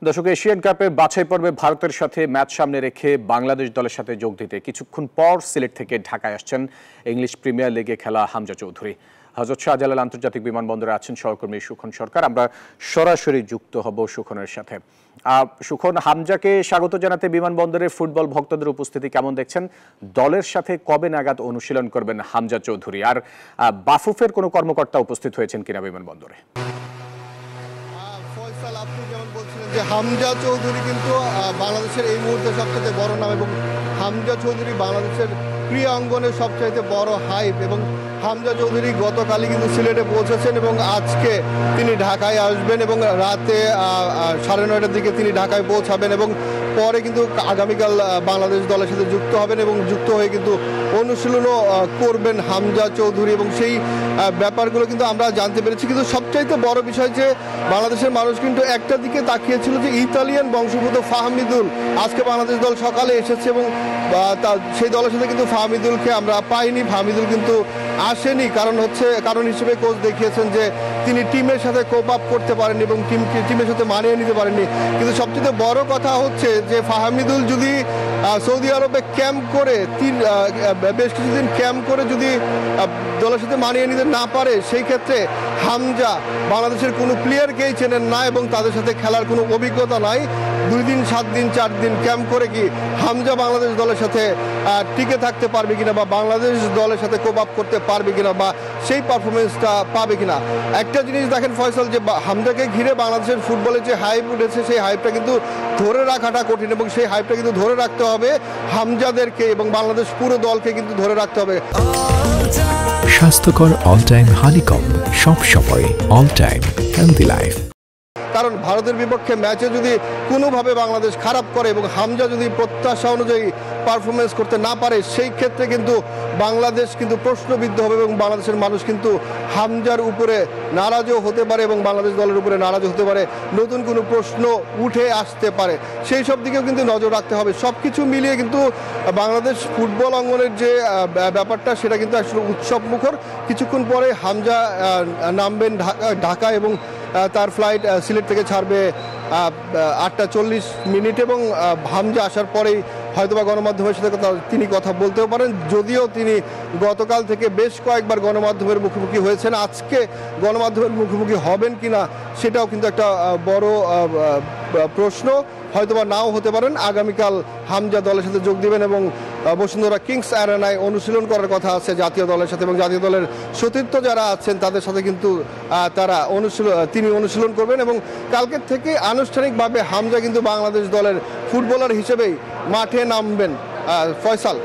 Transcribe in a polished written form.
দর্শক, এশিয়ান কাপের বাছাই পর্বে ভারতের সাথে ম্যাচ সামনে রেখে বাংলাদেশ দলের সাথে যোগ দিতে কিছুক্ষণ পর সিলেট থেকে ঢাকায় আসছেন ইংলিশ প্রিমিয়ার লিগে খেলা হামজা চৌধুরী। হযরত শাহজালাল আন্তর্জাতিক বিমানবন্দরে আছেন সহকর্মী সুখন সরকার। আমরা সরাসরি যুক্ত হব সুখনের সাথে। সুখন, হামজাকে স্বাগত জানাতে বিমানবন্দরের ফুটবল ভক্তদের উপস্থিতি কেমন দেখছেন? দলের সাথে কবে নাগাদ অনুশীলন করবেন হামজা চৌধুরী? আর বাফুফের কোনো কর্মকর্তা উপস্থিত হয়েছেন কিনা বিমানবন্দরে? আপনি যেমন বলছিলেন যে হামজা চৌধুরী কিন্তু বাংলাদেশের এই মুহূর্তে সবচেয়ে বড় নাম, এবং হামজা চৌধুরী বাংলাদেশের ক্রীড়া অঙ্গনের সবচাইতে বড় হাইপ। এবং হামজা চৌধুরী গতকালই কিন্তু সিলেটে পৌঁছেছেন এবং আজকে তিনি ঢাকায় আসবেন এবং রাতে 9:30টার দিকে তিনি ঢাকায় পৌঁছাবেন এবং পরে কিন্তু আগামীকাল বাংলাদেশ দলের সাথে যুক্ত হবেন এবং যুক্ত হয়ে কিন্তু অনুশীলনও করবেন হামজা চৌধুরী। এবং সেই ব্যাপারগুলো কিন্তু আমরা জানতে পেরেছি। কিন্তু সবচাইতে বড় বিষয় যে বাংলাদেশের মানুষ কিন্তু একটা দিকে তাকিয়েছিল যে ইতালিয়ান বংশোদ্ভূত ফাহমিদুল আজকে বাংলাদেশ দল সকালে এসেছে এবং সেই দলের সাথে কিন্তু ফাহমিদুলকে আমরা পাইনি। ফাহমিদুল কিন্তু আসেনি, কারণ হিসেবে কোচ দেখিয়েছেন যে তিনি টিমের সাথে কোপ আপ করতে পারেননি এবং টিমের সাথে মানিয়ে নিতে পারেননি। কিন্তু সবচেয়ে বড় কথা হচ্ছে যে ফাহমিদুল যদি সৌদি আরবে ক্যাম্প করে বেশ কিছুদিন ক্যাম্প করে যদি দলের সাথে মানিয়ে নিতে না পারে, সেই ক্ষেত্রে হামজা বাংলাদেশের কোনো প্লেয়ারকেই চেনেন না এবং তাদের সাথে খেলার কোনো অভিজ্ঞতা নাই। 2 দিন 7 দিন 4 দিন ক্যাম্প করে কি হামজা বাংলাদেশ দলের সাথে টিকে থাকতে পারবে কিনা বা বাংলাদেশ দলের সাথে কোপ আপ করতে পারবে কিনা বা সেই পারফরমেন্সটা পাবে কিনা। একটা জিনিস দেখেন ফয়সাল, যে হামজাকে ঘিরে বাংলাদেশের ফুটবলের যে হাইপ উঠেছে সেই হাইপটা কিন্তু ধরে রাখাটা কঠিন এবং সেই হাইপটা কিন্তু ধরে রাখতে হবে হামজাদেরকে এবং বাংলাদেশ পুরো দলকে কিন্তু ধরে রাখতে হবে। স্বাস্থ্যকর অল টাইম হানিকম, সব সময় অল টাইম হেলদি লাইফ। কারণ ভারতের বিপক্ষে ম্যাচে যদি কোনোভাবে বাংলাদেশ খারাপ করে এবং হামজা যদি প্রত্যাশা অনুযায়ী পারফরমেন্স করতে না পারে, সেই ক্ষেত্রে কিন্তু বাংলাদেশ কিন্তু প্রশ্নবিদ্ধ হবে এবং বাংলাদেশের মানুষ কিন্তু হামজার উপরে নারাজও হতে পারে এবং বাংলাদেশ দলের উপরে নারাজও হতে পারে। নতুন কোনো প্রশ্ন উঠে আসতে পারে, সেই সব দিকেও কিন্তু নজর রাখতে হবে। সব কিছু মিলিয়ে কিন্তু বাংলাদেশ ফুটবল অঙ্গনের যে ব্যাপারটা সেটা কিন্তু আসলে উৎসব মুখর। কিছুক্ষণ পরে হামজা নামবেন ঢাকা এবং তার ফ্লাইট সিলেট থেকে ছাড়বে 8:40 এবং হামজা আসার পরেই হয়তোবা গণমাধ্যমের সাথে তিনি কথা বলতেও পারেন। যদিও তিনি গতকাল থেকে বেশ কয়েকবার গণমাধ্যমের মুখোমুখি হয়েছেন, আজকে গণমাধ্যমের মুখোমুখি হবেন কিনা সেটাও কিন্তু একটা বড় প্রশ্ন। হয়তোবা নাও হতে পারেন। আগামীকাল হামজা দলের সাথে যোগ দিবেন এবং বসুন্ধরা কিংস অ্যারেনায় অনুশীলন করার কথা আছে জাতীয় দলের সাথে এবং জাতীয় দলের সতীর্থ যারা আছেন তাদের সাথে কিন্তু তিনি অনুশীলন করবেন এবং কালকের থেকে আনুষ্ঠানিকভাবে হামজা কিন্তু বাংলাদেশ দলের ফুটবলার হিসেবেই মাঠে নামবেন। ফয়সাল।